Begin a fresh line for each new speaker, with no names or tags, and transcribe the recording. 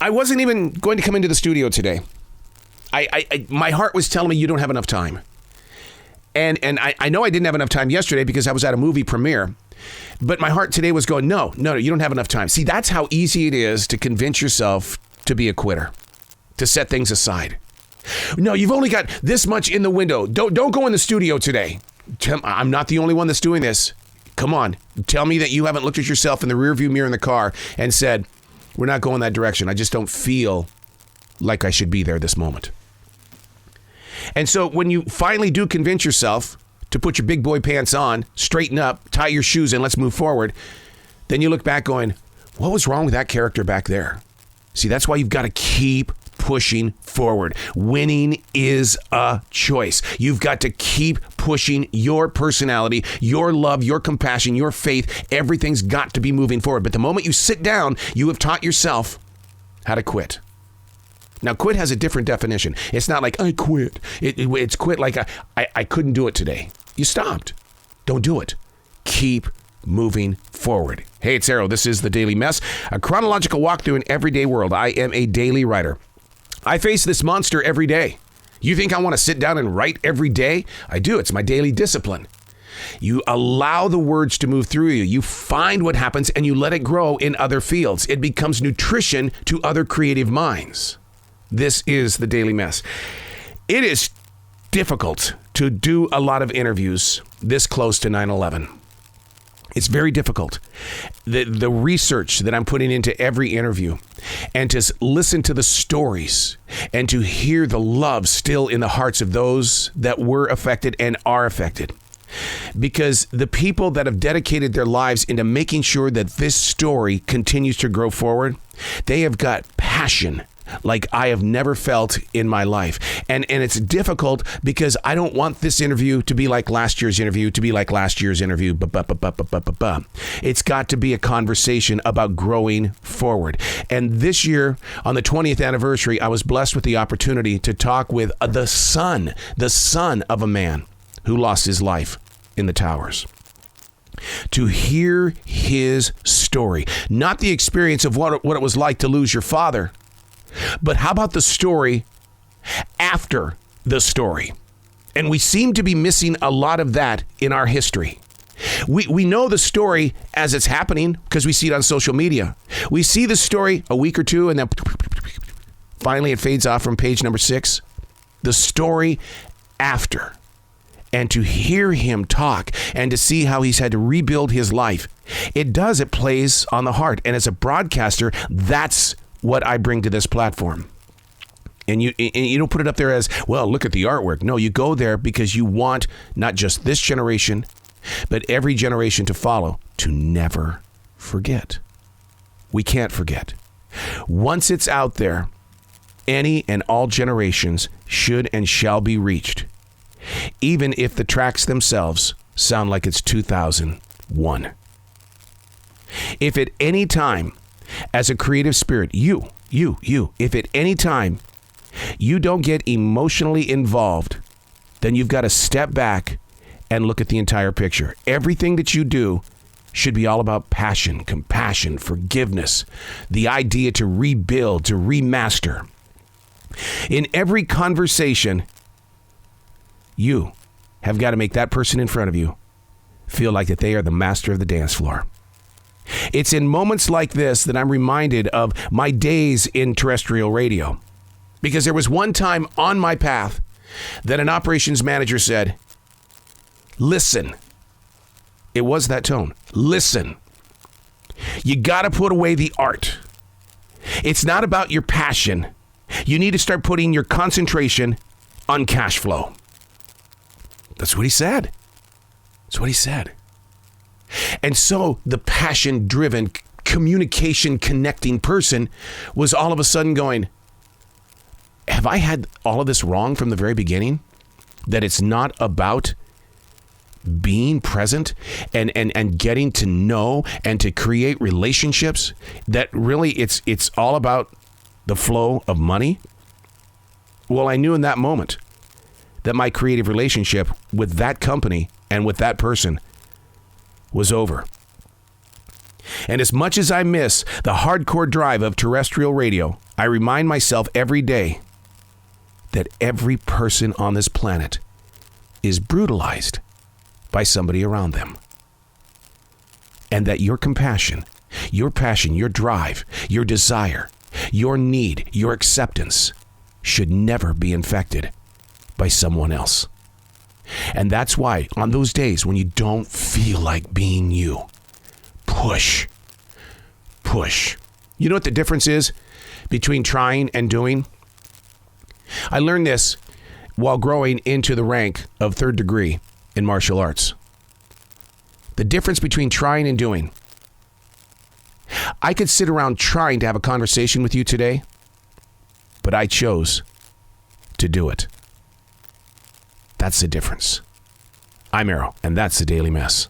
I wasn't even going to come into the studio today. My heart was telling me you don't have enough time. And I know I didn't have enough time yesterday because I was at a movie premiere. But my heart today was going, no, you don't have enough time. See, that's how easy it is to convince yourself to be a quitter, to set things aside. No, you've only got this much in the window. Don't go in the studio today. I'm not the only one that's doing this. Come on, tell me that you haven't looked at yourself in the rearview mirror in the car and said, we're not going that direction. I just don't feel like I should be there this moment. And so when you finally do convince yourself to put your big boy pants on, straighten up, tie your shoes, and let's move forward, then you look back going, what was wrong with that character back there? See, that's why you've got to keep pushing forward. Winning is a choice. You've got to keep pushing your personality, your love, your compassion, your faith. Everything's got to be moving forward. But the moment you sit down, you have taught yourself how to quit. Now, quit has a different definition. It's not like, I quit. It's quit like, I couldn't do it today. You stopped. Don't do it. Keep moving forward. Hey, it's Arrow. This is The Daily Mess, a chronological walk through an everyday world. I am a daily writer. I face this monster every day. You think I want to sit down and write every day? I do. It's my daily discipline. You allow the words to move through you. You find what happens and you let it grow in other fields. It becomes nutrition to other creative minds. This is The Daily Mess. It is difficult to do a lot of interviews this close to 9/11. It's very difficult. The research that I'm putting into every interview, and to listen to the stories and to hear the love still in the hearts of those that were affected and are affected. Because the people that have dedicated their lives into making sure that this story continues to grow forward, they have got passion like I have never felt in my life. And it's difficult because I don't want this interview to be like last year's interview, It's got to be a conversation about growing forward. And this year, on the 20th anniversary, I was blessed with the opportunity to talk with the son of a man who lost his life in the towers. To hear his story, not the experience of what it was like to lose your father, but how about the story after the story? And we seem to be missing a lot of that in our history. We know the story as it's happening because we see it on social media. We see the story a week or two and then finally it fades off from page number 6. The story after. And to hear him talk and to see how he's had to rebuild his life, it plays on the heart. And as a broadcaster, that's what I bring to this platform. And you don't put it up there as, well, look at the artwork. No, you go there because you want not just this generation, but every generation to follow to never forget. We can't forget. Once it's out there, any and all generations should and shall be reached, even if the tracks themselves sound like it's 2001. If at any time, as a creative spirit, if at any time you don't get emotionally involved, then you've got to step back and look at the entire picture. Everything that you do should be all about passion, compassion, forgiveness, the idea to rebuild, to remaster. In every conversation, you have got to make that person in front of you feel like that they are the master of the dance floor. It's in moments like this that I'm reminded of my days in terrestrial radio. Because there was one time on my path that an operations manager said, listen. It was that tone. Listen. You got to put away the art. It's not about your passion. You need to start putting your concentration on cash flow. That's what he said. And so the passion-driven, communication-connecting person was all of a sudden going, have I had all of this wrong from the very beginning? That it's not about being present and getting to know and to create relationships, that really it's all about the flow of money? Well, I knew in that moment that my creative relationship with that company and with that person was over. And as much as I miss the hardcore drive of terrestrial radio, I remind myself every day that every person on this planet is brutalized by somebody around them. And that your compassion, your passion, your drive, your desire, your need, your acceptance should never be infected by someone else. And that's why on those days when you don't feel like being you, push. You know what the difference is between trying and doing? I learned this while growing into the rank of 3rd degree in martial arts. The difference between trying and doing. I could sit around trying to have a conversation with you today, but I chose to do it. That's the difference. I'm Arrow, and that's the Daily Mess.